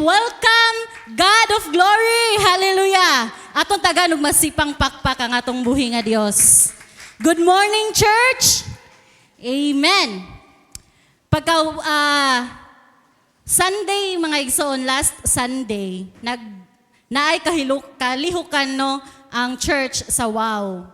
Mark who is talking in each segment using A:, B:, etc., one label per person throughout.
A: welcome God of Glory. Hallelujah. Atong Tagalog masipang pakpak ang atong buhi nga Dios. Good morning, church. Amen. Pagka Sunday, mga igsoon, last Sunday, naay kalihukan no ang church sa WOW.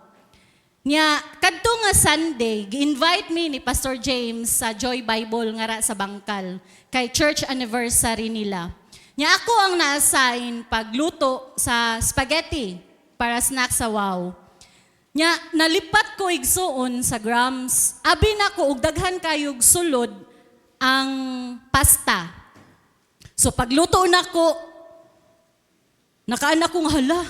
A: Nya kadto nga Sunday, gi-invite me ni Pastor James sa Joy Bible nga ra sa Bangkal kay church anniversary nila. Nya ako ang na-assign pagluto sa spaghetti para snack sa WOW. Nya nalipat ko igsuon sa Grams. Abi na ko og daghan kayog sulod ang pasta. So pagluto na ko, nakaan akong hala.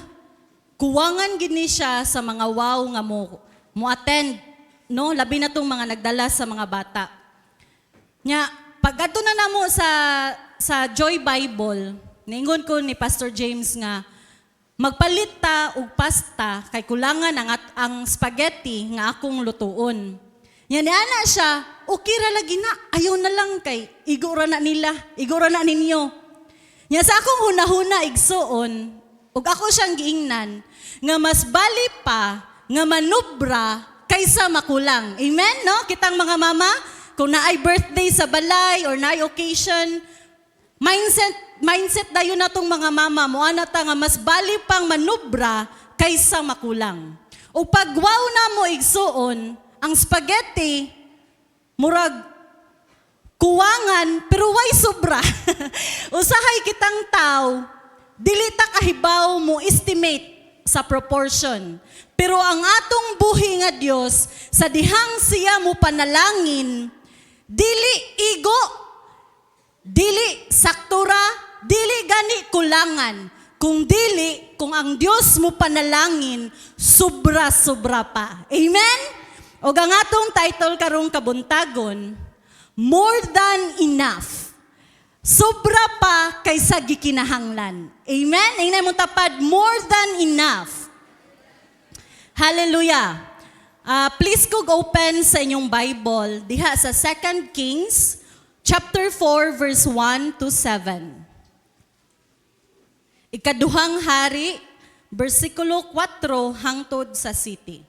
A: Kuwangan gini siya sa mga WOW nga mo attend, no? Labi na tong mga nagdala sa mga bata. Nya pag ato na namo sa Joy Bible, ningon ko ni Pastor James nga magpalit ta og pasta kay kulangan ang spaghetti nga akong lutuon. Nya niana siya, okay ra lagi na, ayaw na lang kay igura na ninyo. Nya sa akong hunahuna igsuon, ug ako siyang giingnan nga mas bali pa nga manubra kaysa makulang. Amen, no? Kitang mga mama, kung naay birthday sa balay or naay occasion, mindset dayon natong mga mama mo ana ta nga mas bali pang manubra kaysa makulang. O pagwaw na mo igsuon, ang spaghetti murag kuwangan pero way sobra. Usahay kitang tao, dili ta kahibaw mo estimate sa proportion. Pero ang atong buhi nga Dios sa dihang siya mo panalangin, dili igo, dili saktura, dili gani kulangan. Kung ang Dios mo panalangin, sobra-sobra pa. Amen? O ang atong title karong kabuntagon, More Than Enough. Sobra pa kaysa gikinahanglan. Amen? Amen mo tapad, more than enough. Hallelujah. Please kog open sa inyong Bible diha sa 2 Kings chapter 4 verse 1 to 7. Ikaduhang hari, versikulo 4 hangtod sa city.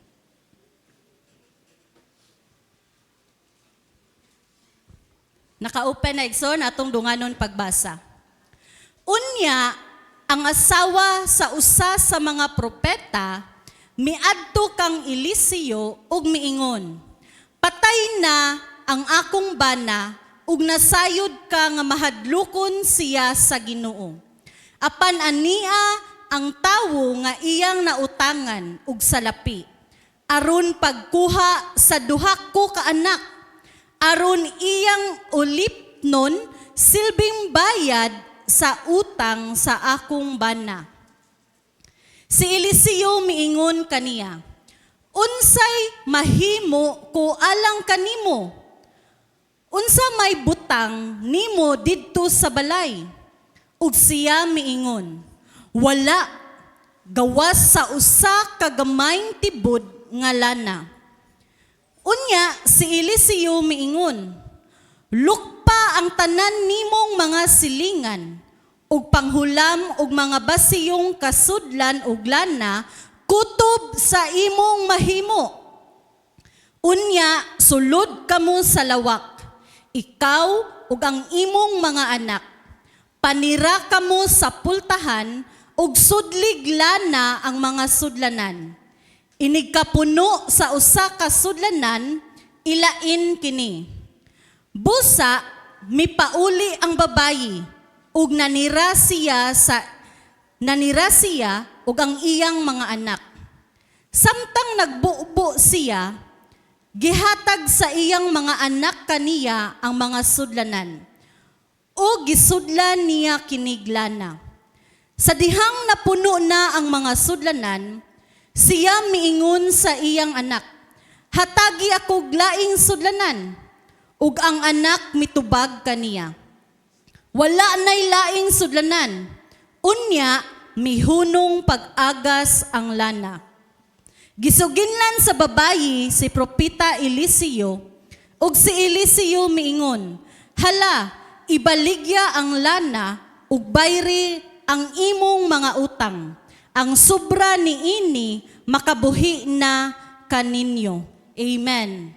A: Naka-open na igsoon atong dunganon pagbasa. Unya, ang asawa sa usa sa mga propeta, miadto kang Eliseo ug miingon, patay na ang akong bana ug nasayod ka nga mahadlukon siya sa Ginoo. Apan ania ang tawo nga iyang nautangan ug salapi, aron pagkuha sa duha ko ka anak, aron iyang ulipnon silbing bayad sa utang sa akong bana. Si Eliseo miingon kaniya, unsay mahimo ko alang kanimo? Unsa may butang nimo didto sa balay? Ug siya miingon, wala, gawas sa usa ka gamayng tibod nga lana. Unya si Eliseo miingon, lukpa ang tanan nimong mga silingan, ug panghulam ug mga basiyong kasudlan ug lana, kutob sa imong mahimo. Unya sulod kamo sa lawak, ikaw ug ang imong mga anak. Panira kamo sa pultahan, ug sudlig lana ang mga sudlanan. Inigkapuno sa usa ka sudlanan, ilain kini. Busa, mipauli ang babayi, ug nanira siya ug ang iyang mga anak. Samtang nagbuubo siya, gihatag sa iyang mga anak kaniya ang mga sudlanan, o gisudlan niya kiniglana. Sa dihang napuno na ang mga sudlanan, siya miingon sa iyang anak, hatagi ako laing sudlanan, ug ang anak mitubag kaniya. Wala na'y laing sudlanan, unya mihunong pag-agas ang lana. Gisuginlan sa babayi si propeta Eliseo, ug si Eliseo miingon, hala, ibaligya ang lana ug bayri ang imong mga utang. Ang sobra niini makabuhi na kaninyo. Amen.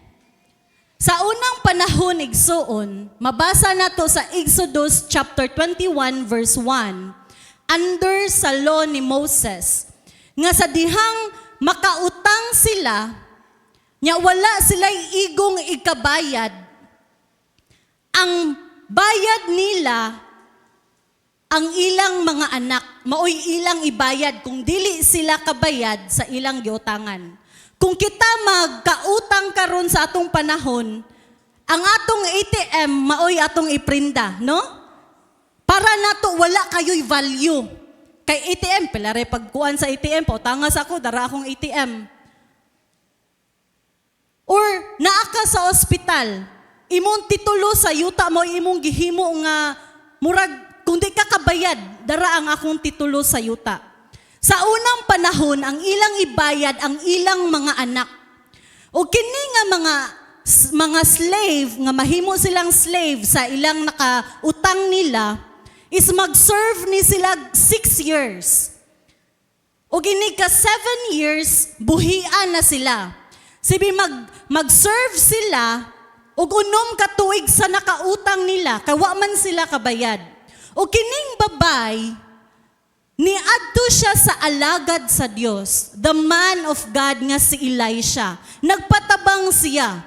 A: Sa unang panahon, igsoon, mabasa nato sa Exodus chapter 21 verse 1, under sa law ni Moses, nga sa dihang makautang sila, nya wala sila'y igong ikabayad, ang bayad nila ang ilang mga anak, maoy ilang ibayad kung dili sila kabayad sa ilang giutangan. Kung kita magkautang karon sa atong panahon, ang atong ATM maoy atong iprinda, no? Para nato wala kayo'y value. Kay ATM, pilare pagkuan sa ATM, pautangas ako, dara akong ATM. Or naa ka sa ospital, imong titulo sa yuta mo, imong gihimo nga murag kung di ka kabayad, dara ang akong titulo sa yuta. Sa unang panahon, ang ilang ibayad ang ilang mga anak. O kini nga mga slave, nga mahimo silang slave sa ilang nakautang nila, is mag-serve ni sila 6 years. O gini ka 7 years, buhian na sila. Sabi mag-serve sila, o unom ka tuig sa nakautang nila, kawa man sila kabayad. O kining babay, niadto siya sa alagad sa Dios, the man of God nga si Elisha. Nagpatabang siya.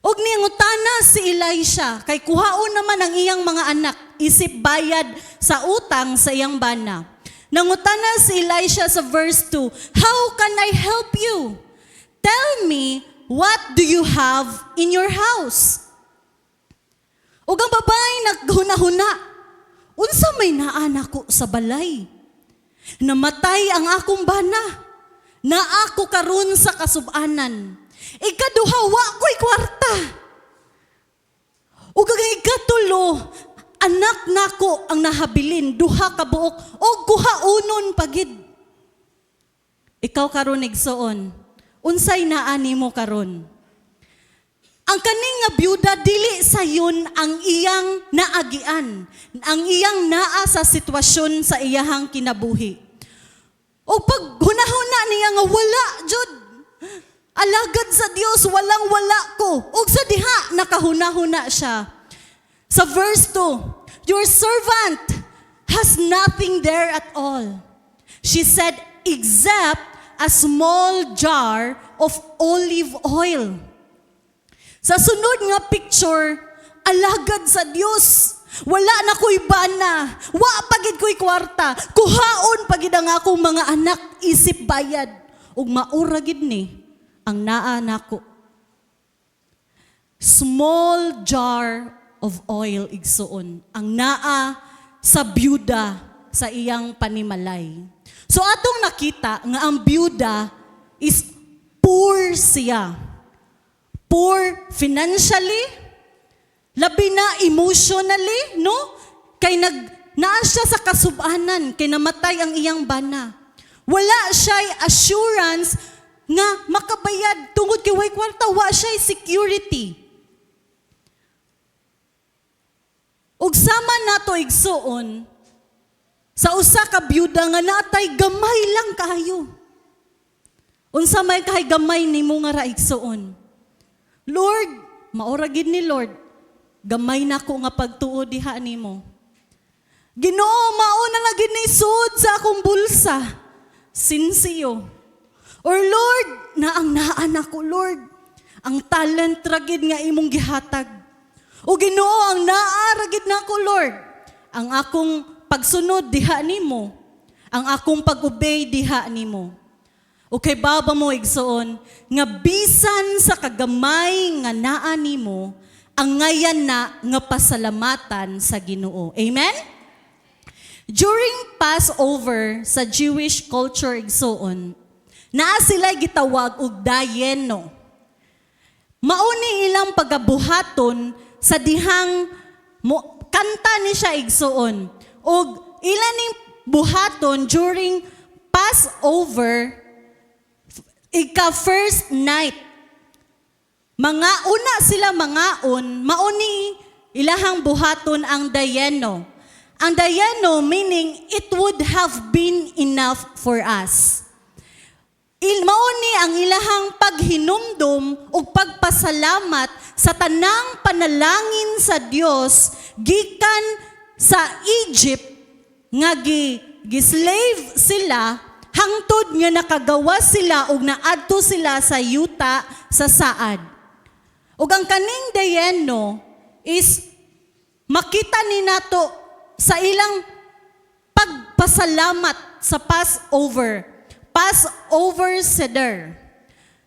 A: Og ningutana si Elisha, kay kuhaon naman ang iyang mga anak, isip bayad sa utang sa iyang bana. Nangutana si Elisha sa verse 2, "How can I help you? Tell me, what do you have in your house?" O ang babae naghuna-huna, unsa may naanak ko sa balay? Namatay ang akong bana, na ako karon sa kasubanan. Ikaduha, wa ko'y kwarta. O ikatulo, anak nako ang nahabilin, duha ka buok, o kuhaunon pagid. Ikaw karon igsoon, unsay naani mo karon? Ang kaning nga byuda, dili sayon ang iyang naagian, ang iyang naa sa sitwasyon sa iyahang kinabuhi. O pag hunahuna niya nga wala, Jud, alagad sa Dios, walang-wala ko. O sa diha, nakahuna-huna siya. Sa verse 2, "Your servant has nothing there at all." She said, "Except a small jar of olive oil." Sa sunod nga picture, alagad sa Dios. Wala na ko'y bana. Wa pagid ko'y kwarta. Kuhaon pagid ang akong mga anak, isip bayad. Ug maura gid ni ang naa nako. Small jar of oil igsuon. Ang naa sa byuda sa iyang panimalay. So atong nakita nga ang byuda is poor siya. Poor financially, labi na emotionally, no? Kay naa siya sa kasubanan, kay namatay ang iyang bana. Wala siya'y assurance nga makabayad tungod kay way kwarta, wa siya'y security. Ug sama nato igsuon, sa usa ka byuda nga natay gamay lang kayo. Unsa may kay gamay nimo nga ra igsuon? Lord, maura gid ni Lord, gamay na ko nga pagtuo diha nimo. Ginoo, mauna na gid ni sud sa akong bulsa. Sinsiyo. Or Lord, na ang naanak ko, Lord, ang talent ra gid nga imong gihatag. O Ginoo, ang naa ra gid nako, Lord, ang akong pagsunod diha nimo, ang akong pag-obey diha nimo. O kay baba mo igsoon, nga bisan sa kagamay nga naa nimo, ang ngayan na nga pasalamatan sa Ginoo. Amen? During Passover sa Jewish culture igsoon, naa sila gitawag og dayeno. Mauni ilang pagabuhaton sa dihang kanta ni siya igsoon. Og ilaning buhaton during Passover, ika-first night. Mga una sila mangaon, mauni ilahang buhaton ang dayeno. Ang dayano meaning it would have been enough for us. Mauni ang ilahang paghinumdum o pagpasalamat sa tanang panalangin sa Dios gikan sa Egypt nga gislave sila hangtod nga nakagawa sila og naadto sila sa yuta sa saad. Ug ang kaning dayeno is makita ni nato sa ilang pagpasalamat sa Passover Seder.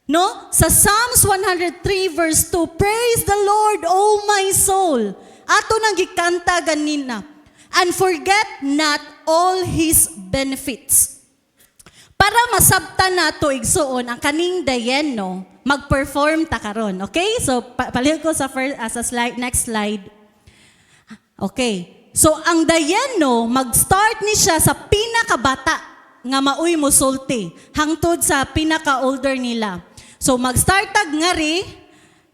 A: No? Sa Psalms 103 verse 2, praise the Lord, O my soul. Ato nang gikanta ganina. And forget not all His benefits. Para masabtan nato igsuon ang kaning dayeno, mag-perform ta karon. Okay? So palihog ko sa next slide. Okay. So ang dayeno, mag-start ni siya sa pinakabata nga maoy musulti hangtod sa pinaka-older nila. So mag-start tag ngari,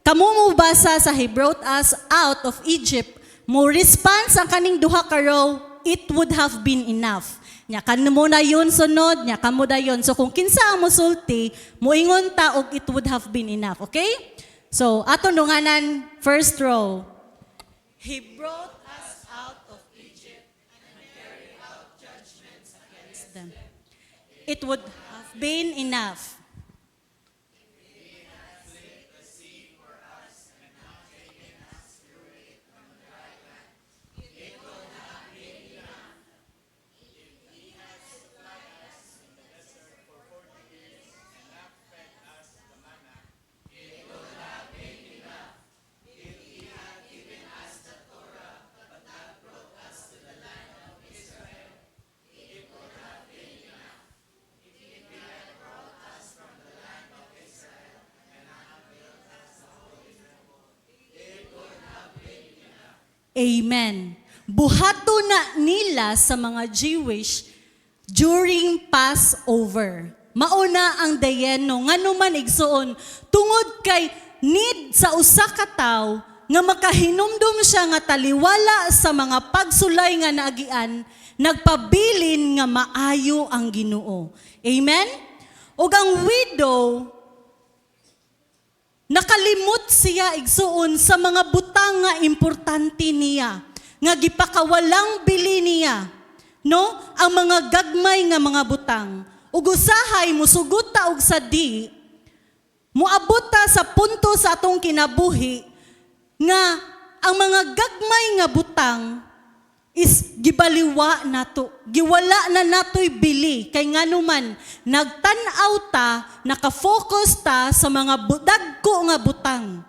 A: kamo mo basa sa He brought us out of Egypt, mo response ang kaning duha ka row, it would have been enough. Nya kanmo na yun sunod, nya kamo da yun. So kung kinsa ang musulti, moingon ta og it would have been enough, okay? So ato nunganan first row. He brought us out of Egypt and carried out judgments against them. It would have been enough. Amen. Buhato na nila sa mga Jewish during Passover. Mauna ang dayeno nganuman igsuon tungod kay need sa usa ka tawo nga makahinumdum siya nga taliwala sa mga pagsulay nga naagian, nagpabilin nga maayo ang Ginoo. Amen? Ug ang widow nakalimot siya igsuon sa mga butang nga importante niya, nga gipakawalang bili niya, no? Ang mga gagmay nga mga butang. Ug usahay musugot ta og sadi, muabot ta sa punto sa atong kinabuhi nga ang mga gagmay nga butang is gibaliwa nato. Giwala na nato'y bili. Kay nganuman, nagtanaw ta, nakafocus ta sa mga dagko nga butang.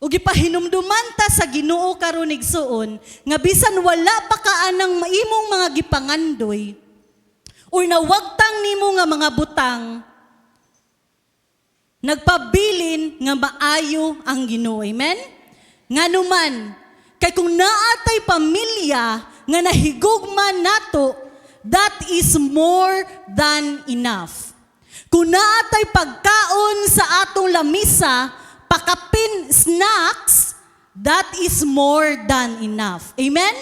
A: O gipahinumduman ta sa Ginoo karon igsuon, nga bisan wala pa kaanang maimong mga gipangandoy, or nawagtang nimo nga mga butang, nagpabilin nga maayo ang Ginoo. Amen? Nganuman, kay kung naatay pamilya nga nahigugman nato, that is more than enough. Kung naatay pagkaon sa atong lamisa, pakapin snacks, that is more than enough. Amen?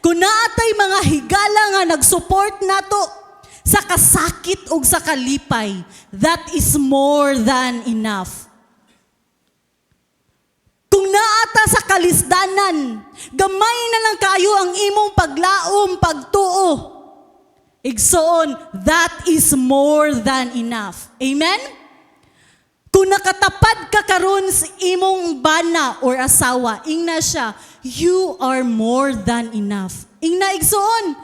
A: Kung naatay mga higala nga nag-support nato sa kasakit o sa kalipay, that is more than enough. Kung naata sa kalisdanan, gamay na lang kayo ang imong paglaom, pagtuo. Igsoon, that is more than enough. Amen? Kung nakatapad ka karon sa imong bana or asawa, ingna siya, you are more than enough. Ingna igsoon,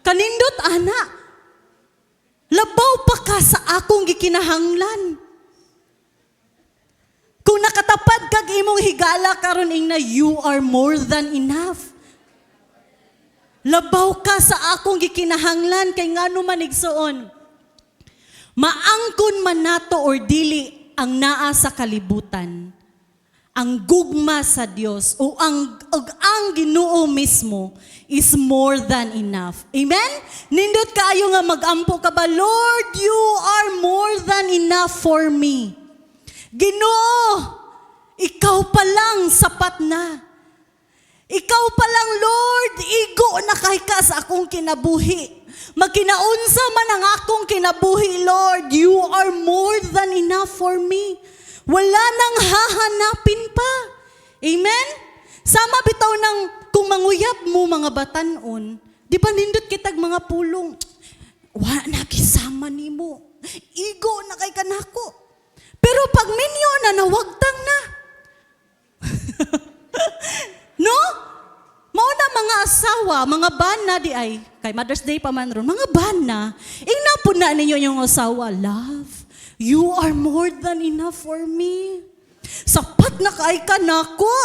A: kanindot ana, labaw pa ka sa akong gikinahanglan. Kung nakatapad kag imong higala karon ingna, you are more than enough. Labaw ka sa akong gikinahanglan kay ngano man igsuon. Maangkon man nato or dili ang naa sa kalibutan. Ang gugma sa Dios o ang Ginoo mismo is more than enough. Amen? Nindot kaayo nga magampo ka ba, Lord, you are more than enough for me. Ginoo, ikaw pa lang sapat na. Ikaw pa lang, Lord, igo na kay ka sa akong kinabuhi. Magkinaunsa man ang akong kinabuhi, Lord, you are more than enough for me. Wala nang hahanapin pa. Amen? Sama bitaw ng kung manguyab mo mga batanon, di ba nindot kitag mga pulong, wa na kisama nimo. Igo na kay kanako. Pero pag minyo na nawagtang na. No? Mauna mga asawa, mga bana di ay, kay Mother's Day pa man ron, mga bana, ingna po na ninyo yung asawa, love, you are more than enough for me. Sapat na kay ka nako.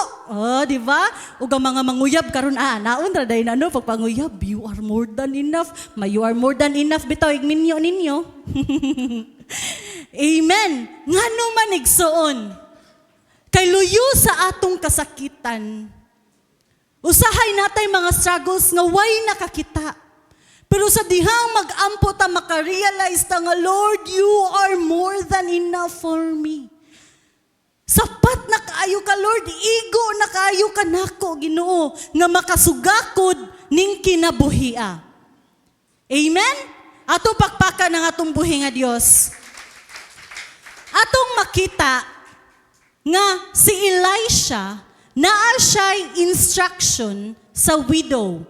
A: Di ba? Ug ang mga manguyab karon naon ra day na no pagpanguyab, you are more than enough. You are more than enough bitaw igminyo ninyo. Amen. Ngano man igsuon. Kay luyo sa atong kasakitan. Usahay natay mga struggles nga way nakakita. Pero sa dihang mag-ampo ta makarealize ta nga Lord, you are more than enough for me. Sapat na kaayo ka Lord, igo na kaayo ka nako Ginoo nga makasugakod ning kinabuhia. Amen? Atong pakpakan ng atong buhi nga Dios. Atong makita nga si Elisha naa siya'y instruction sa widow.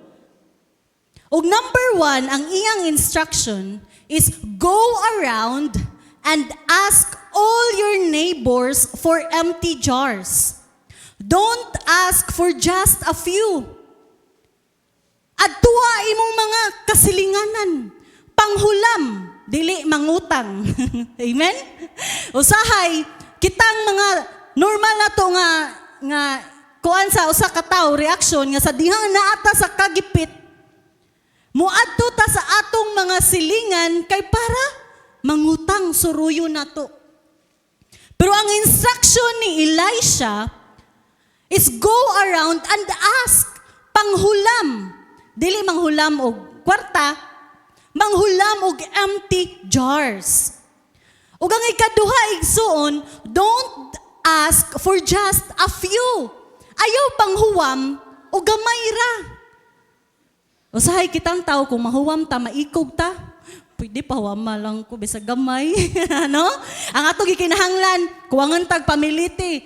A: Og number 1, ang iyang instruction is go around and ask all your neighbors for empty jars. Don't ask for just a few. Adtua imong mga kasilinganan, panghulam, dili mangutang. Amen? Usahay, kitang mga normal na to nga kuan sa usa ka tawo reaction nga sa dihang naata sa kagipit muadto ta sa atong mga silingan kay para mangutang suruyo nato. Pero ang instruction ni Elisha is go around and ask, panghulam. Dili manghulam og kwarta, manghulam og empty jars. Ug ang ikaduha igsuon, don't ask for just a few. Ayaw panghuwam o gamay ra. Usahay kitang tao kung mahuwam ta, maikog ta, pwede pahuwama lang ko bisa gamay. No? Ang ato gikinahanglan, kuwangan tag pamiliti.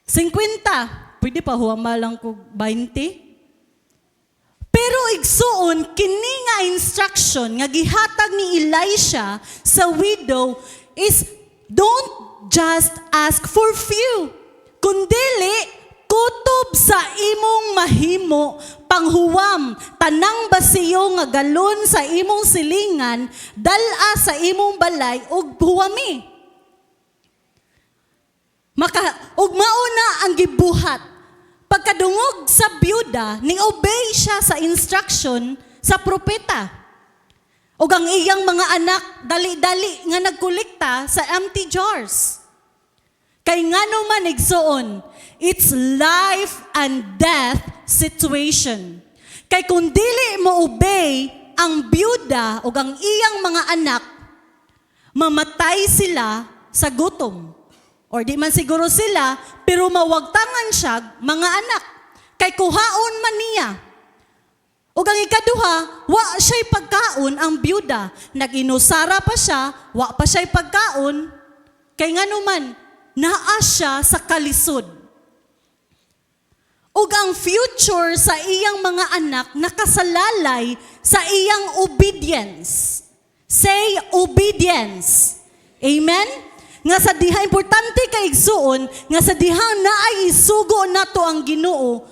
A: 50, pwede pahuwama lang ko 20. Pero igsuon, kini nga instruction nga gihatag ni Elisha sa widow is don't just ask for few, kundili kutob sa imong mahimo panghuwam tanang basiyo nga galon sa imong silingan dala sa imong balay ug huwami. Ug mauna ang gibuhat pagkadungog sa byuda ning obey siya sa instruction sa propeta. Ug ang iyang mga anak dali-dali nga nagkolekta sa empty jars. Kay ngano man igsuon, it's life and death situation. Kay kung dili mo obey ang byuda ug ang iyang mga anak, mamatay sila sa gutom. Or di man siguro sila, pero mawagtangan siya mga anak. Kay kuhaon man niya. Ug ang ikaduha, wa siya'y pagkaon ang byuda. Nag-inusara pa siya, wa pa siya'y pagkaon. Kay ngano man, naa siya sa kalisod. Ug ang future sa iyang mga anak nakasalalay sa iyang obedience. Say obedience. Amen? Nga sa diha, importante kay igsuon, nga sa dihang naay isugo nato ang Ginoo,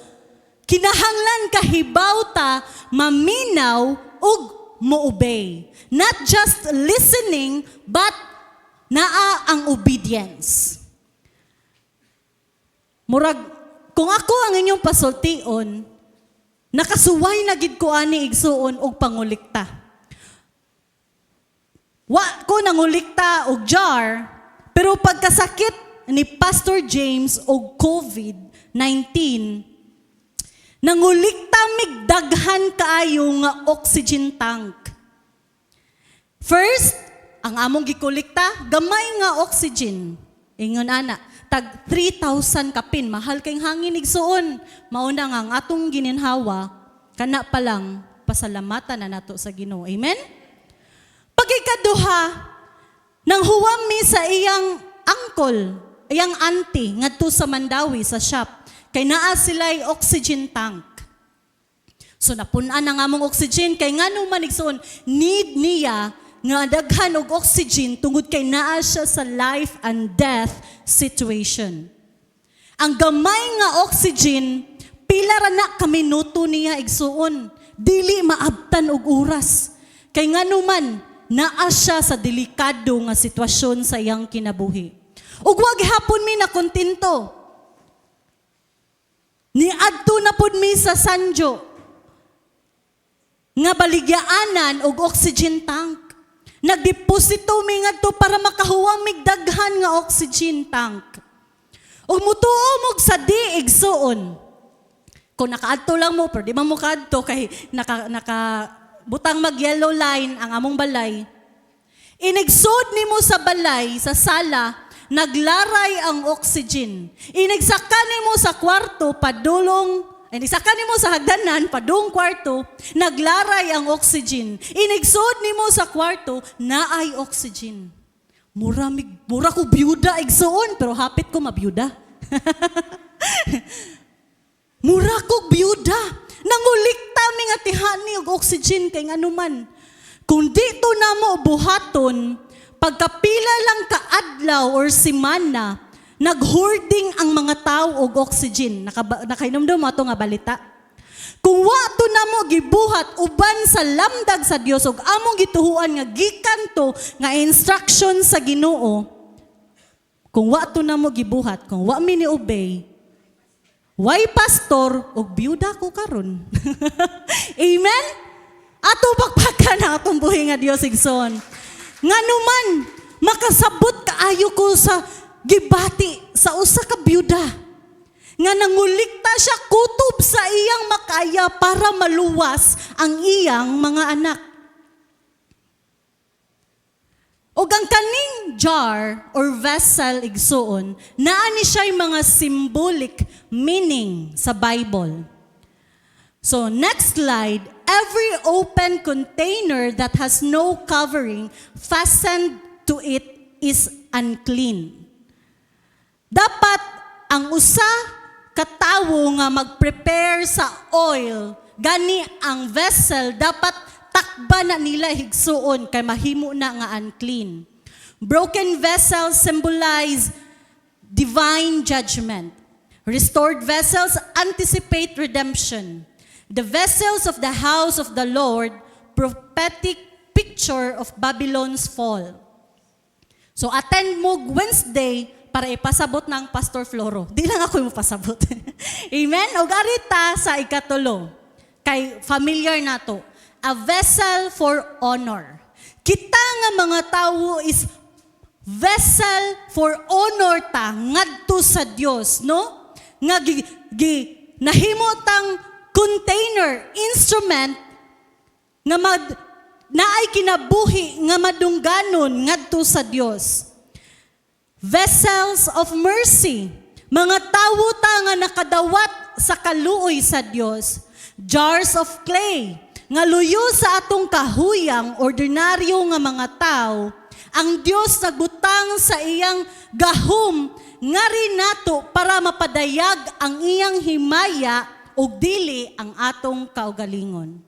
A: kinahanglan kahibaw ta, maminaw, ug mo-obey. Not just listening, but naa ang obedience. Murag, kung ako ang inyong pasultion, nakasuway na gid ko ani igsuon og pangulikta. Wa ko nangulikta og jar, pero pagkasakit ni Pastor James og COVID-19, nangulikta mig daghan kaayo nga oxygen tank. First, ang among gikolekta, gamay nga oxygen. Ingon ana. tag 3,000 kapin. Mahal kayong hangin igsuon. Mauna nga ang atong gininhawa, kana pa lang, pasalamatan na nato sa Ginoo. Amen? Pagikaduha, nang huwami sa iyang uncle, iyang auntie, ngadto sa Mandawi, sa shop, kay naa sila'y oxygen tank. So napunan na nga mong oxygen, kay nga naman igsoon, need niya nga daghan og oxygen tungod kay naa siya sa life and death situation. Ang gamay nga oxygen, pila ra na ka minuto niya igsuon, dili maabtan og oras. Kay nga naman, naa siya sa delikado nga sitwasyon sa iyang kinabuhi. Ug wag hapon mi na kontento. Niadto na pud mi sa Sanjo nga baligyaanan og oxygen tank. Nagdeposito mi ngadto para makahuwang mig daghan nga oxygen tank. Ug mutuo mog sa diig suon. Kung nakaadto lang mo, pero di man mo kaadto kay naka butang mag yellow line ang among balay. Inigsud nimo sa balay, sa sala, naglaray ang oxygen. Inigsaka nimo sa kwarto padulong, inigsaka nimo sa hagdanan padung kwarto, naglaray ang oxygen. Inigsud nimo sa kwarto, naay oxygen. Mura ko byuda igsuon, pero hapit ko mabiyuda. Mura ko byuda. Nangulikta mi nga tihani og oxygen kay nganuman. Kung dito na mo buhaton, pagkapila lang ka adlaw or semana, naghoarding ang mga tao og oxygen. Nakainomdom mo ato nga balita. Kung wato na mo gibuhat uban sa lamdag sa Dios ug among gituhuan nga gikan to nga instruction sa Ginoo, kung wato na mo gibuhat, kung wa mi ni obey, why pastor og byuda ko karon? Amen? Ato bakbakan na atong buhi nga Dios igsoon. Nganuman makasabot kaayo ko sa gibati sa usa ka byuda nga nangulikta siya kutob sa iyang makaya para maluwas ang iyang mga anak. O ang kaning jar or vessel igsuon, naani siya'y mga symbolic meaning sa Bible. So next slide, every open container that has no covering fastened to it is unclean. Dapat ang usa katawo nga mag-prepare sa oil, gani ang vessel dapat takba na nila higsuon kay mahimo na nga unclean. Broken vessels symbolize divine judgment. Restored vessels anticipate redemption. The vessels of the house of the Lord, prophetic picture of Babylon's fall. So attend mo Wednesday para ipasabot ng Pastor Floro. Di lang ako yung pasabot. Amen? O garita sa ikatulo. Kay familiar na to. A vessel for honor. Kita nga mga tao is vessel for honor ta ngadto sa Dios, no? Nga nahimotang container, instrument nga naay kinabuhi nga madungganon ngadto sa Dios. Vessels of mercy, mga tawo ta nga nakadawat sa kaluoy sa Dios. Jars of clay, nga luyo sa atong kahuyang, ordinaryo nga mga tao, ang Dios nagbutang sa iyang gahom nga rin nato para mapadayag ang iyang himaya o dili ang atong kaugalingon.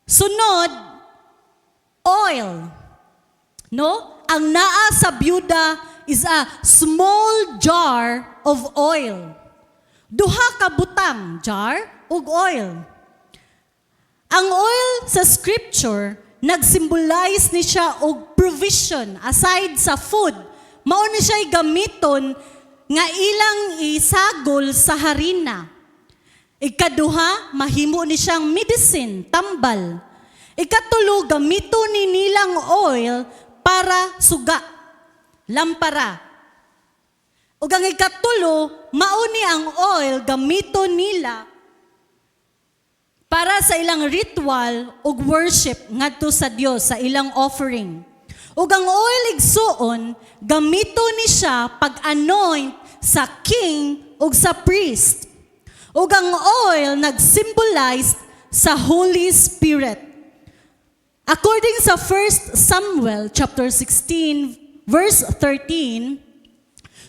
A: Sunod, oil. No? Ang naa sa byuda is a small jar of oil. Duha ka butang, jar ug oil. Ang oil sa scripture, nag-symbolize ni siya og provision aside sa food. Mao ni siya gamiton nga ilang isagol sa harina. Ikaduha, mahimo ni siyang medicine, tambal. Ikatulo, gamito ni nilang oil para suga, lampara. Ug ang ikatulo, mauni ang oil gamito nila para sa ilang ritual ug worship ngadto sa Dios sa ilang offering. Ug ang oil igsuon, gamito ni siya pag-anoint sa king ug sa priest. Ug ang oil nag-symbolize sa Holy Spirit. According sa 1 Samuel chapter 16 verse 13,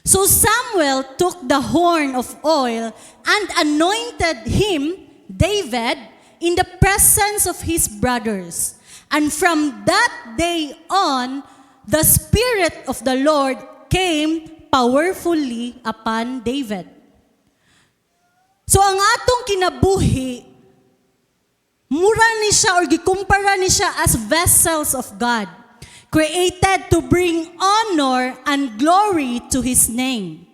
A: so Samuel took the horn of oil and anointed him, David, in the presence of his brothers. And from that day on, the Spirit of the Lord came powerfully upon David. So ang atong kinabuhi, mura ni siya or gikumpara ni siya as vessels of God, created to bring honor and glory to His name.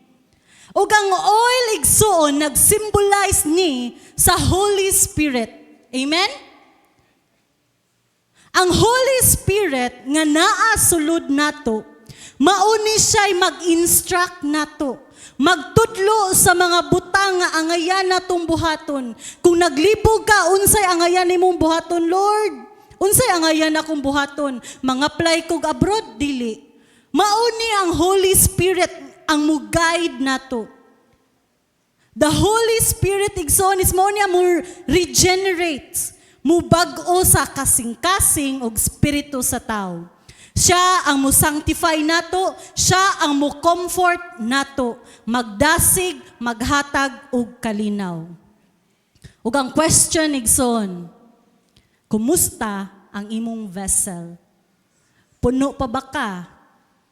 A: Ug ang oil igsuon nag-symbolize ni sa Holy Spirit. Amen? Ang Holy Spirit nga naa sulod nato, mauni siya'y mag-instruct nato, magtudlo sa mga butang nga angayan natong buhaton. Kung naglibog ka, unsay angayan nimong buhaton, Lord? Unsay angayan akong buhaton? Mga-apply kog abroad, dili. Mauni ang Holy Spirit ang mo-guide nato. The Holy Spirit igsoon is mo niya mo regenerate, mo bag-o sa kasing-kasing og spirito sa tao. Siya ang mo sanctify nato, siya ang mo comfort nato, magdasig, maghatag og kalinaw. Ug ang question igsoon, kumusta ang imong vessel? Puno pa ba ka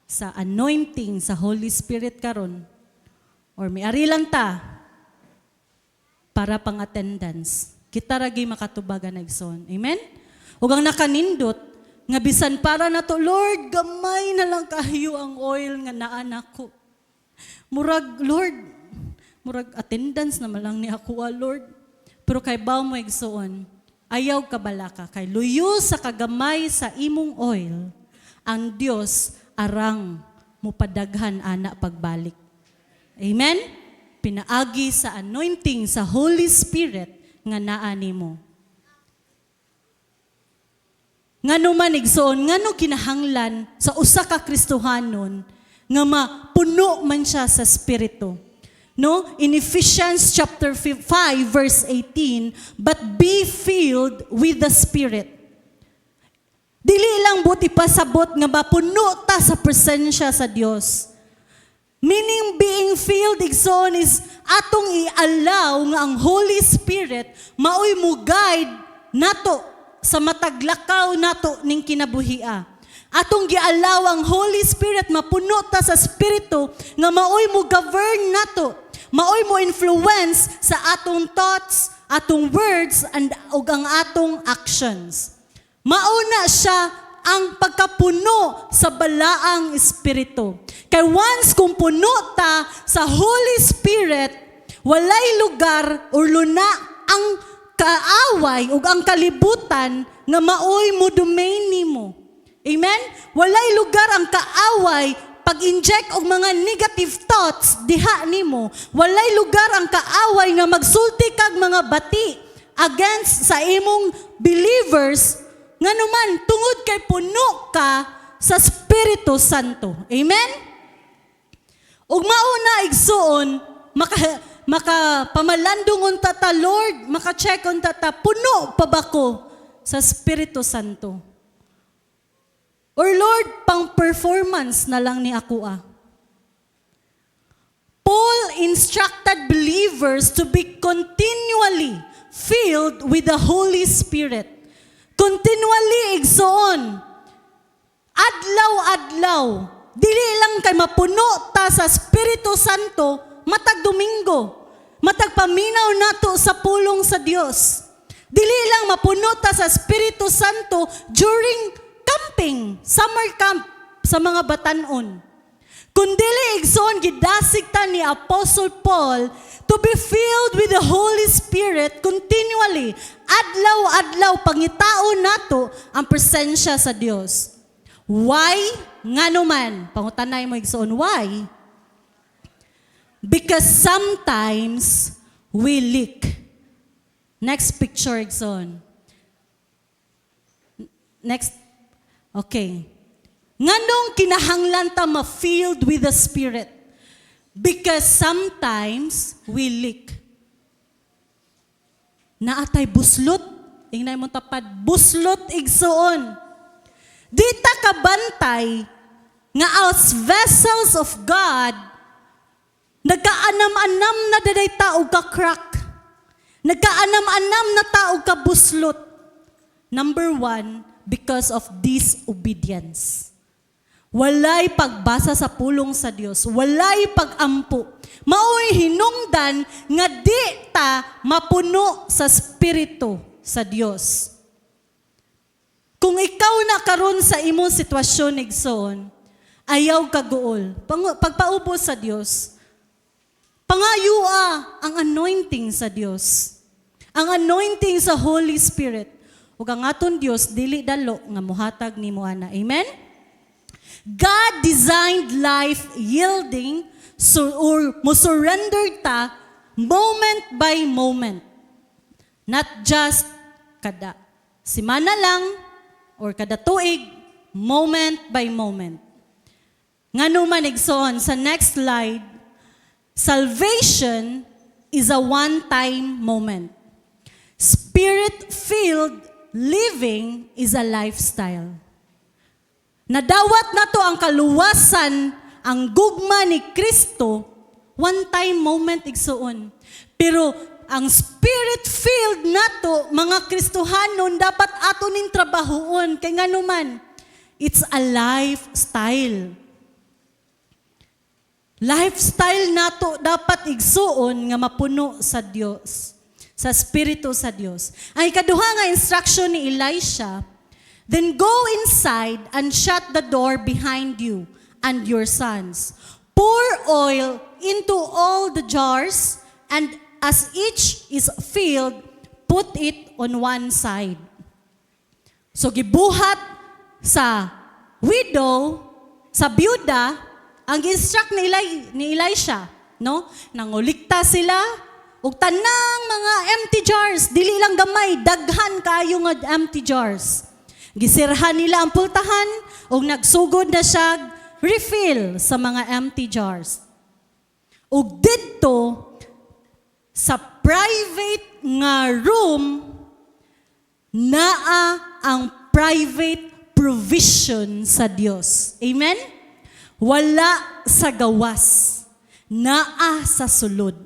A: sa anointing sa Holy Spirit karon? Or may ari lang ta para pang attendance? Kita ragi makatubagan igsoon. Amen? Ug ang nakanindot nga bisan para nato, Lord, gamay na lang kahayo ang oil nga naa nako. Murag, Lord, murag attendance naman lang ni ako, Lord. Pero kay baw mo igsoon, ayaw ka balaka kay luyo sa kagamay sa imong oil, ang Dios arang mupadaghan ana pagbalik. Amen? Pinaagi sa anointing sa Holy Spirit nga naa nimo. Ngano man igsoon, ngano kinahanglan sa usa ka Kristohanon nga mapuno man siya sa Espiritu. No? In Ephesians chapter 5 verse 18, but be filled with the Spirit. Dili lang buti pasabot nga mapuno ta sa presensya sa Dios. Meaning being filled igsoon is atong i-allow nga ang Holy Spirit maoy mo guide nato sa mataglakaw nato ning kinabuhia. Atong gi-allow ang Holy Spirit mapuno ta sa Espiritu nga maoy mo govern nato, maoy mo influence sa atong thoughts, atong words, and ug ang atong actions. Mauna siya ang pagkapuno sa balaang Espiritu. Kay once kung puno ta sa Holy Spirit, walay lugar o luna ang kaaway ug ang kalibutan nga maoy mo domain nimo. Amen? Walay lugar ang kaaway pag-inject og mga negative thoughts diha nimo. Walay lugar ang kaaway nga magsulti kag mga bati against sa imong believers nganuman tungod kay puno ka sa Espiritu Santo. Amen? Ug mauna igsuon makapamalandungon tata, Lord, maka-check on tata, puno pa ba ko sa Espiritu Santo? Or Lord, pang performance na lang ni ako Paul instructed believers to be continually filled with the Holy Spirit. Continually igsoon. Adlaw-adlaw. Dili lang kay mapuno ta sa Espiritu Santo matag Domingo, matag paminaw nato sa pulong sa Dios. Dili lang mapuno ta sa Espiritu Santo during camping, summer camp sa mga batanon. Kundili igsoon gidasig ta ni Apostle Paul to be filled with the Holy Spirit continually. Adlaw-adlaw pangitaon nato ang presensya sa Dios. Why? Ngano man, pangutanay mo igsoon, why? Because sometimes we leak. Next picture, Igsoon. Next. Okay. Nganong kinahanglan ta ma-filled with the Spirit? Because sometimes we leak. Naatay buslot. Ingnay mo tapad, buslot igsuon. Di ta kabantay nga as vessels of God, nagkaanam-anam na daday tao ka crack. Nagkaanam-anam na tao ka buslot. Number 1, because of disobedience. Walay pagbasa sa pulong sa Dios, walay pagampo. Mao'y hinungdan nga di ta mapuno sa Espiritu sa Dios. Kung ikaw na karon sa imong sitwasyon igsoon, ayaw ka guol. Pagpaubos sa Dios, pangayua ang anointing sa Dios. Ang anointing sa Holy Spirit. Ug ang aton Dios dili dalo nga mohatag nimo ana. Amen? God designed life yielding or mo-surrender ta moment by moment. Not just kada simana lang or kada tuig, moment by moment. Ngano man igsoon sa next slide, salvation is a one-time moment. Spirit-filled living is a lifestyle. Nadawat na to ang kaluwasan, ang gugma ni Kristo, one-time moment igsuon. Pero ang Spirit-filled na to, mga Kristohanon, dapat ato ning trabahoon. Kay nga naman, it's a lifestyle. Lifestyle na to dapat igsuon nga mapuno sa Dios, sa Espiritu sa Dios. Ang ikaduha nga instruction ni Elisha, then go inside and shut the door behind you and your sons. Pour oil into all the jars, and as each is filled, put it on one side. So gibuhat sa widow, sa byuda, ang instruct ni Elisha, no? Nangulikta sila, ug tanang mga empty jars, dili lang gamay, daghan kayo nga empty jars. Gisirhan nila ang pultahan o nagsugod na siya refill sa mga empty jars. O dito, sa private nga room, naa ang private provision sa Dios. Amen? Wala sa gawas. Naa sa sulod.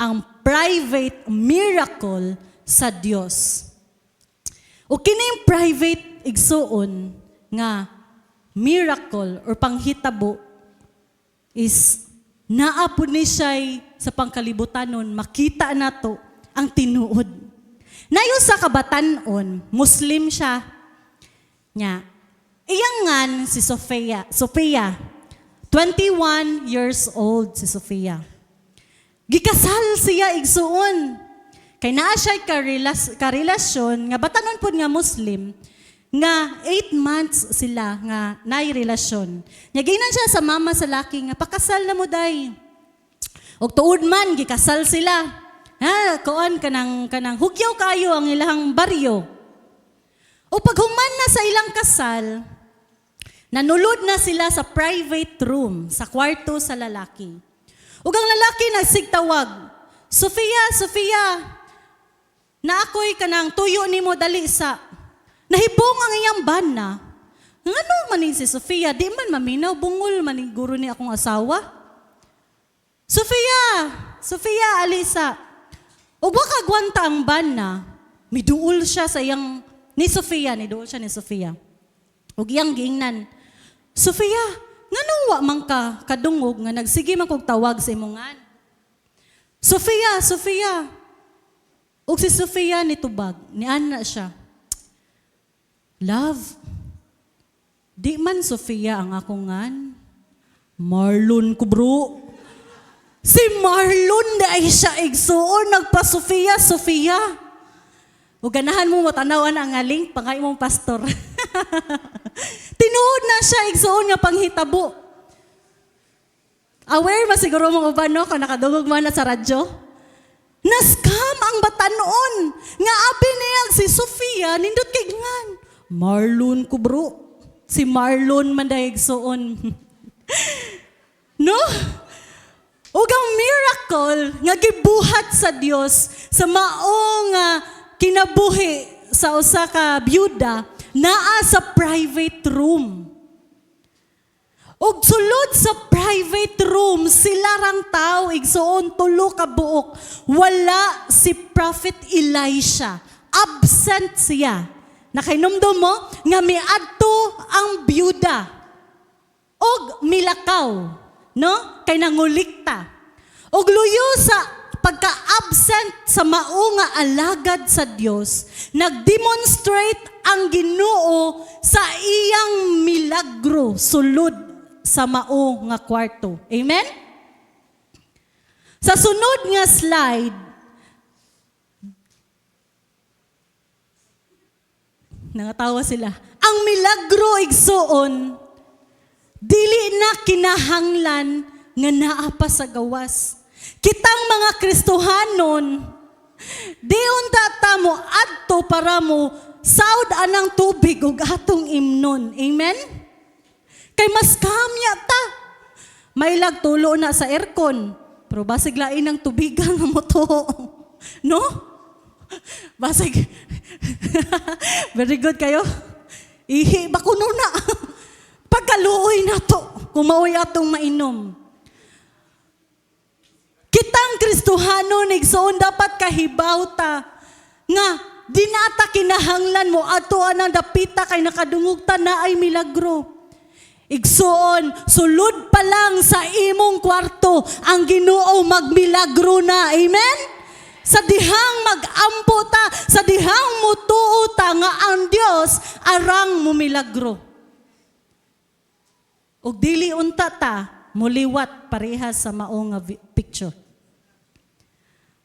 A: Ang private miracle sa Dios. O kining private igsuon nga miracle or panghitabo is naa po ni siya'y sa pangkalibutanon, makita na to ang tinuod. Nayo sa kabatanon, Muslim siya. Nya, iyangan si Sofia, 21 years old si Sofia. Gikasal siya igsuon. Kay naa siya karelasyon, nga batanon po nga Muslim, nga 8 months sila nga nai-relasyon. Nyaginan siya sa mama sa laki nga, pakasal na mo day. Og tuod man, gikasal sila. Ha, kuan kanang hugyaw kayo ang ilang baryo. O paghuman na sa ilang kasal, nanulod na sila sa private room, sa kwarto sa lalaki. Ug ang lalaki nagsigtawag, Sofia, na ako'y kanang tuyo nimo dali sa nahibong ang iyang bana. Ngano man si Sofia, di man maminaw, bungol man guro ni akong asawa. Sofia, alisa. O baka gwanta ang bana, miduol siya sa iyang, niduol siya ni Sofia. O iyang giingnan, Sofia, ngano wa man ka kadungog nga nagsige man kog tawag sa imongan. Sofia. O si Sofia nitubag, niana siya. Love, di man Sofia ang akongan. Marlon ko bro. Si Marlon na ay siya igsuon, nagpa-Sofia. O ganahan mo matanawan ang aling, pangay mong pastor. Tinuod na siya igsuon nga panghitabo. Aware ma siguro mong uban, no? Kung nakadungog man na sa radyo. Naskam ang batanon. Nga abi niya si Sofia, nindot kay ngan. Marlon ko bro. Si Marlon mandayegsoon. No? Ug ang miracle nga gibuhat sa Dios sa maong kinabuhi sa usa ka byuda naa sa private room. Og sulod sa private room, sila rang tao, igsoon, tulo ka buok. Wala si Prophet Elisha. Absent siya. Nakainomdom mo, nga miadto ang byuda. Og milakaw. No? Kay nangulikta. Og luyo sa pagka-absent sa maunga alagad sa Dios, nag-demonstrate ang Ginoo sa iyang milagro sulod sa mao nga kwarto. Amen? Sa sunod nga slide, nangatawa sila. Ang milagro igsuon, dili na kinahanglan nga naa pa sa gawas. Kitang mga Kristohanon, di unta ta mo adto para mo saud anang tubig ug atong imnon. Amen? Kay mas kamya ta. May tulo na sa aircon. Pero basig lain ang tubigan nga mo to. No? Basig. Very good kayo. Ihi, bakuno na. Pagkaluoy na to. Kumaoy atong mainom. Kitang Kristohanon, igsoon dapat kahibaw ta. Nga, di nata kinahanglan mo ato anang dapita kay nakadungog ta na ay milagro. Igsoon, sulod pa lang sa imong kwarto, ang Ginoo magmilagro na. Amen? Sa dihang mag-ampo ta, sa dihang mutuo ta nga ang Dios arang mumilagro. Ug dili unta ta muliwat parehas sa mao nga picture.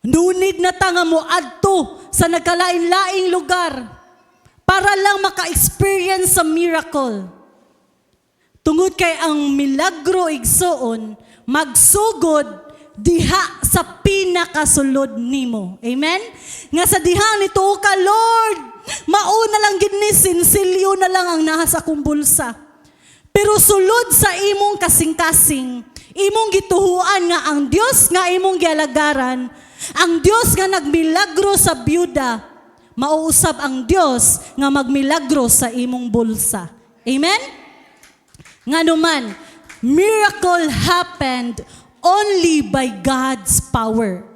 A: Nunid na ta nga moadto sa nagkalain-laing lugar para lang maka-experience sa miracle. Tungod kay ang milagro igsoon, magsugod diha sa pinakasulod nimo. Amen? Nga sa diha nito ka, Lord, mauna lang gid ni sinsilyo na lang ang nasa akong bulsa. Pero sulod sa imong kasing-kasing, imong gituhuan nga ang Dios nga imong gialagaran, ang Dios nga nagmilagro sa byuda, mauusab ang Dios nga magmilagro sa imong bulsa. Amen? Nga naman, miracle happened only by God's power.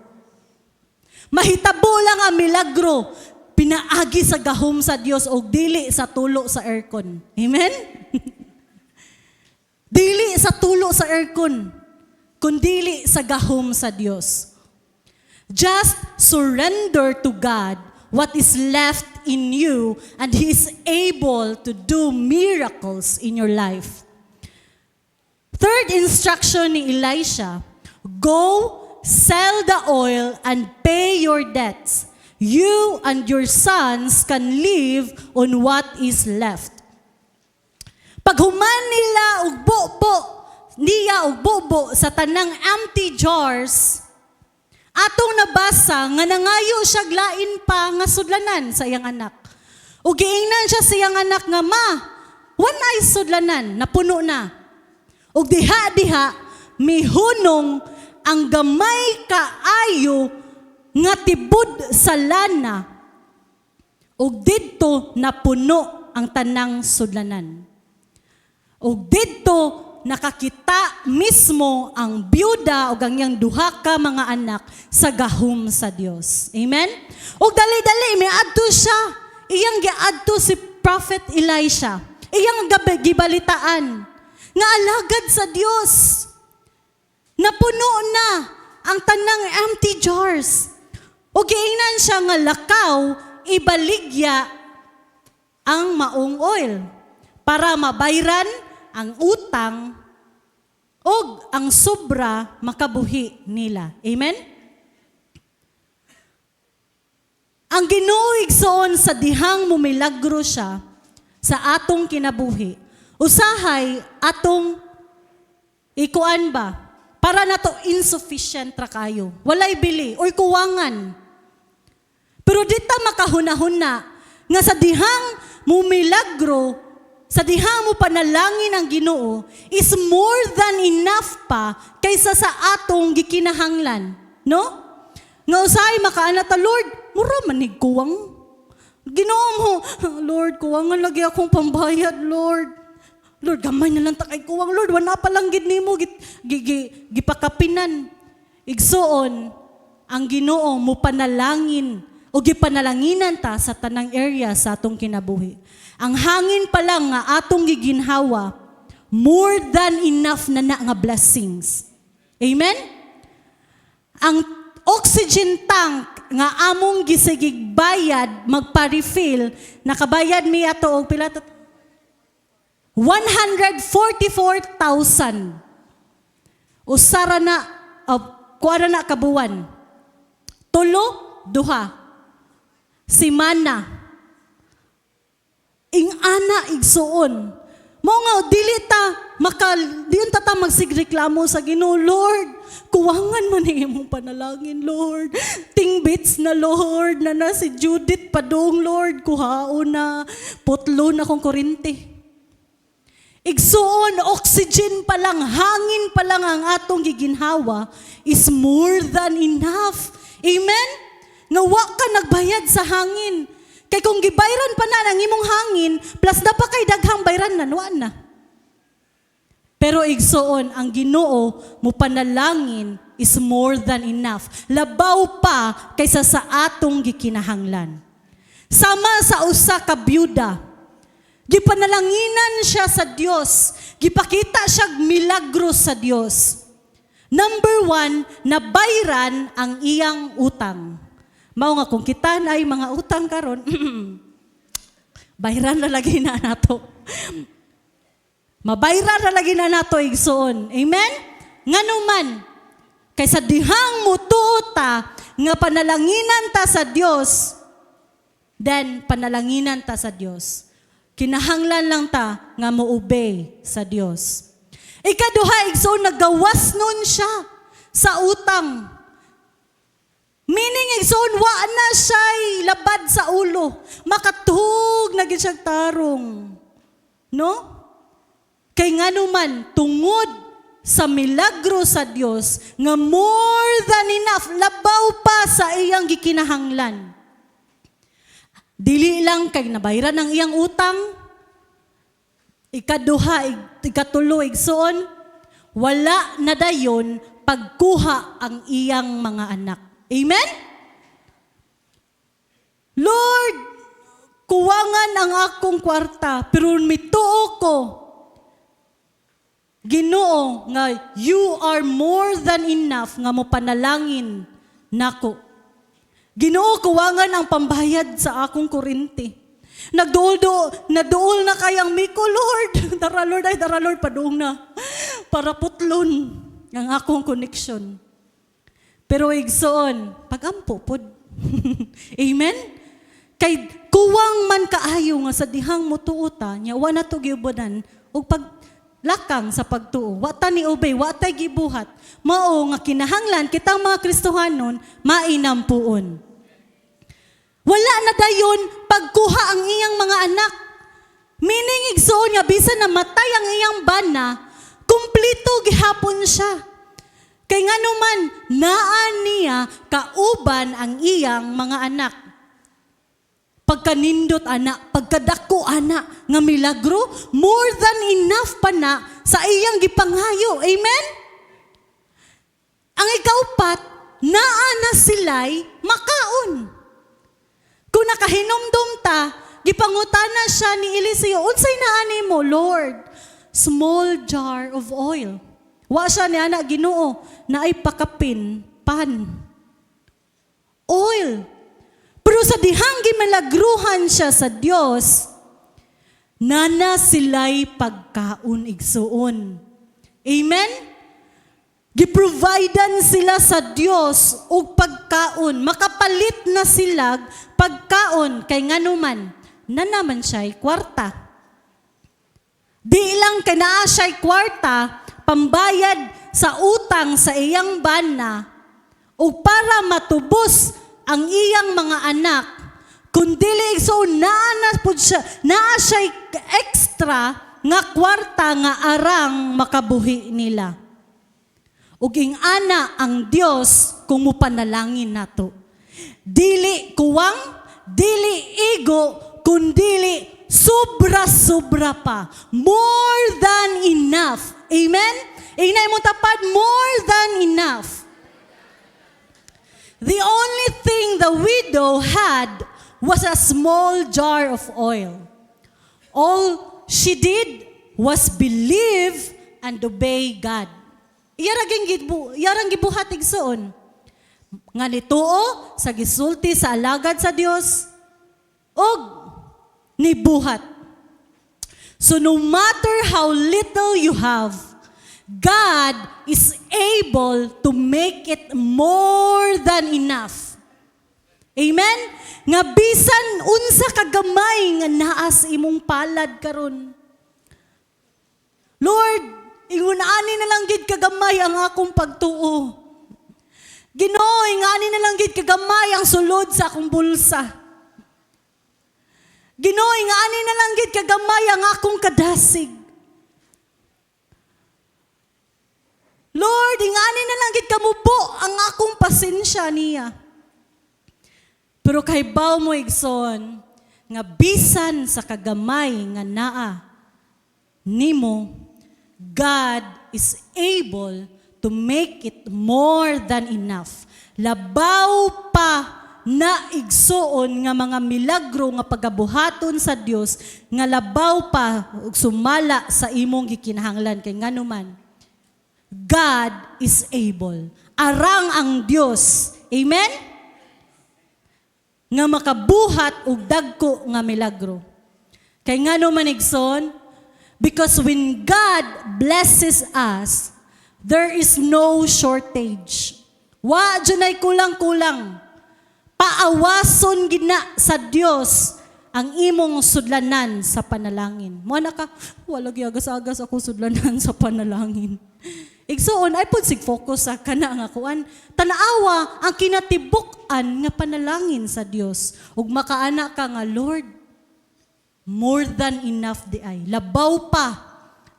A: Mahitabo lang ang milagro, pinaagi sa gahom sa Dios o dili sa tulo sa aircon. Amen? Dili sa tulo sa aircon, kundili sa gahom sa Dios. Just surrender to God what is left in you and He is able to do miracles in your life. Third instruction ni Elisha, go, sell the oil, and pay your debts. You and your sons can live on what is left. Paghuman nila og bobo, niya og bobo sa tanang empty jars, atong nabasa nga nangayo siya glain pa nga sudlanan sa iyang anak. Ug giingnan siya sa iyang anak nga, ma, wanay sudlanan, napuno na. Ug diha-diha, mihunong ang gamay kaayo nga tibud sa lana. Ug didto napuno ang tanang sudlanan. Ug didto nakakita mismo ang byuda ug ang iyang duha ka mga anak sa gahom sa Dios. Amen? Ug dali-dali miadto siya. Iyang giadto si Prophet Elisha. Iyang gibalitaan nga alagad sa Dios. Napuno na ang tanang empty jars. O giingnan siya nga lakaw, ibaligya ang maong oil para mabayran ang utang o ang sobra makabuhi nila. Amen? Ang Ginoo igsoon sa dihang mumilagro siya sa atong kinabuhi. Usahay atong ikuan ba? Para na to insufficient ra kayo. Walay bili or kuwangan. Pero dita makahuna-huna nga sa dihang mumilagro sa diha mo panalangin ang Ginoo is more than enough pa kaysa sa atong gikinahanglan. No? Nga usay makaana ta, Lord, mura manig kuwang. Ginoo mo, Lord, kuwangan lagi akong pambayad, Lord. Lord, gamay na lang ta kay kuwang, Lord, wala pa lang gid nimo gipakapinan. Igsuon, ang Ginoo mo panalangin o gipanalanginan ta sa tanang area sa atong kinabuhi. Ang hangin pa lang nga atong giginhawa, more than enough na nga blessings. Amen? Ang oxygen tank nga among gisigig bayad, magpa-refill, nakabayad mi ato og pila 144,000. Usara na, kuara na kabuwan. Tulo, duha. Simana. Ing-ana, igsuon. Mo nga, dili ta, diyon ta magsigreklamo sa Ginoo, Lord, kuwangan man imong panalangin, Lord. Tingbits na, Lord, na si Judith padung, Lord, kuhao na, putlo na kong kurinte. Igsuon, oxygen pa lang, hangin pa lang ang atong giginhawa is more than enough. Amen? Nga wa ka nagbayad sa hangin. Kay kung gibayran pa na ng imong hangin, plus na pa kay daghang bayran na, nuan na. Pero igsuon, ang Ginoo mo panalangin is more than enough. Labaw pa kaysa sa atong gikinahanglan. Sama sa usa ka byuda, gipanalanginan siya sa Dios, gipakita siya milagros sa Dios. Number 1, nabayran ang iyang utang. Mao nga kung kita na ay mga utang karon, bayran na lagi na nato. Mabayran na lagi na nato igsoon. Amen? Nganuman, kaysa dihang mutuota nga panalanginan ta sa Dios, then panalanginan ta sa Dios. Kinahanglan lang ta nga mo-obey sa Dios. Ikaduha, igsoon, nagawas nun siya sa utang. Meaning, igsoon, wa na siya'y labad sa ulo. Makatug na gid siyang tarong. No? Kay nga naman, tungod sa milagro sa Dios, nga more than enough, labaw pa sa iyang gikinahanglan. Dili lang kay nabayran ang iyang utang. Ikaduha, ikatulo, igsoon, wala na dayon pagkuha ang iyang mga anak. Amen? Lord, kuwangan ang akong kwarta, pero mituo ko, Ginoo, nga you are more than enough nga mo panalangin nako. Ginoo, kuwangan ang pambayad sa akong kuryente. Naduol na kayang miko, Lord. Dara Lord, paduong na. Para putlon ang akong connection. Pero igsoon, pagampo pod. Amen? Kay kuwang man kaayo nga sa dihang mutuota, nya wa na to giubodan ug paglakang sa pagtuo. Wa ta ni obey, wa ta gibuhat. Mao nga kinahanglan kitang mga Kristohanon mainampuon. Wala na dayon pagkuha ang iyang mga anak. Meaning igsoon nga bisan na matay ang iyang bana, kumplito gihapon siya. Kay nga naman, naan niya kauban ang iyang mga anak. Pagkanindot anak, pagkadako anak, nga milagro, more than enough pa na sa iyang gipanghayo. Amen? Ang ikaupat, naan na sila'y makaon. Kung nakahinomdom ta, gipangutana siya ni Eliseo, unsay naani mo, Lord? Small jar of oil. Wa siya ni anak Ginoo na ay pakapin, pan. Oil. Pero sa dihang gimalagruhan siya sa Dios, nana sila'y pagkaon igsuon. Amen? Giprovidean sila sa Dios og pagkaon. Makapalit na sila pagkaon kay nganuman na naman siya'y kwarta. Di lang kay naa siya'y kwarta, pambayad sa utang sa iyang bana o para matubos ang iyang mga anak, Kundili igsoon naa siya extra nga kwarta nga arang makabuhi nila. Ug ana ang Dios kung mupanalangin nato. Dili kuwang, dili igo, kundili sobra-sobra pa. More than enough. Amen? Inay mo tapad, more than enough. The only thing the widow had was a small jar of oil. All she did was believe and obey God. Yarang gibuhat igsoon. Nga nituo sa gisulti sa alagad sa Dios og nibuhat. So no matter how little you have, God is able to make it more than enough. Amen? Nga bisan unsa kagamay nga naas imong palad karon. Lord, ingunani na lang gid kagamay ang akong pagtuo. Ginoo, ingani na lang gid kagamay ang sulod sa akong bulsa. Ginoo, ingani na lang gid kagamay ang akong kadasig. Lord, ingani na lang gid kamubo ang akong pasensya niya. Pero kay baw mo igsoon nga bisan sa kagamay nga naa nimo, God is able to make it more than enough. Labaw pa na igsuon nga mga milagro nga pagabuhaton sa Dios nga labaw pa ug sumala sa imong gikinahanglan kay nganuman. God is able. Arang ang Dios. Amen? Nga makabuhat og dagko nga milagro. Kay nganuman igsoon, because when God blesses us, there is no shortage. Wa dunay kulang-kulang. Paawason gina sa Dios ang imong sudlanan sa panalangin. Mo na ka, wala giagas-agas ako sudlanan sa panalangin. Igsoon ay pud sig focus sa kana nga kuan. Tanaawa ang kinatibuk-an nga panalangin sa Dios. Ug makaana ka nga Lord, more than enough di ay. Labaw pa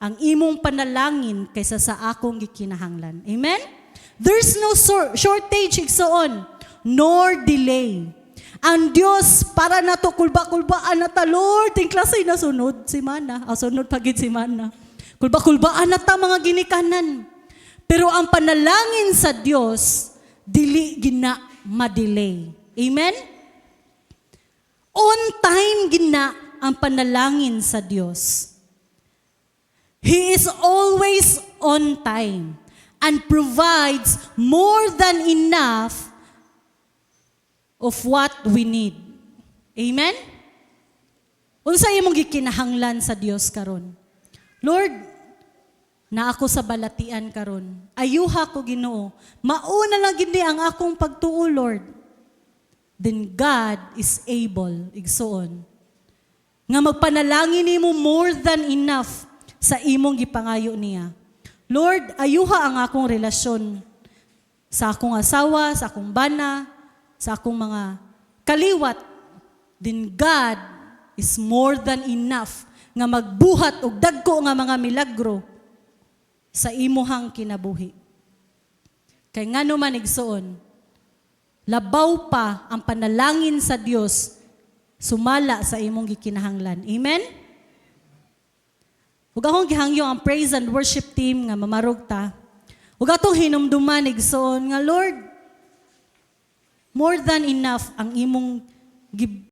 A: ang imong panalangin kaysa sa akong gikinahanglan. Amen? There's no shortage igsoon, nor delay. Ang Dios para nato kulba-kulbaan na ta, Lord, ting klase na sunod si Mana. Sunod pagid si Mana. Kulba-kulbaan na ta mga ginikanan. Pero ang panalangin sa Dios, dili gina madelay. Amen? On time gina ang panalangin sa Diyos. He is always on time and provides more than enough of what we need. Amen? Unsa imong gikinahanglan sa Dios karon? Lord, na ako sa balatian karon. Ayuha ko Ginoo. Mauna lang gid ang akong pagtuo, Lord. Then God is able, igsoon, nga magpanalangin nimo more than enough sa imong gipangayo niya. Lord, ayuha ang akong relasyon sa akong asawa, sa akong bana, sa akong mga kaliwat. Then God is more than enough nga magbuhat og dagko nga mga milagro sa imuhang kinabuhi. Kay ngano man igsoon, labaw pa ang panalangin sa Dios sumala sa imong gikinahanglan. Amen? Ug akong gihangyo ang praise and worship team nga mamarog ta. Ug atong hinumduman igsoon nga Lord, more than enough ang imong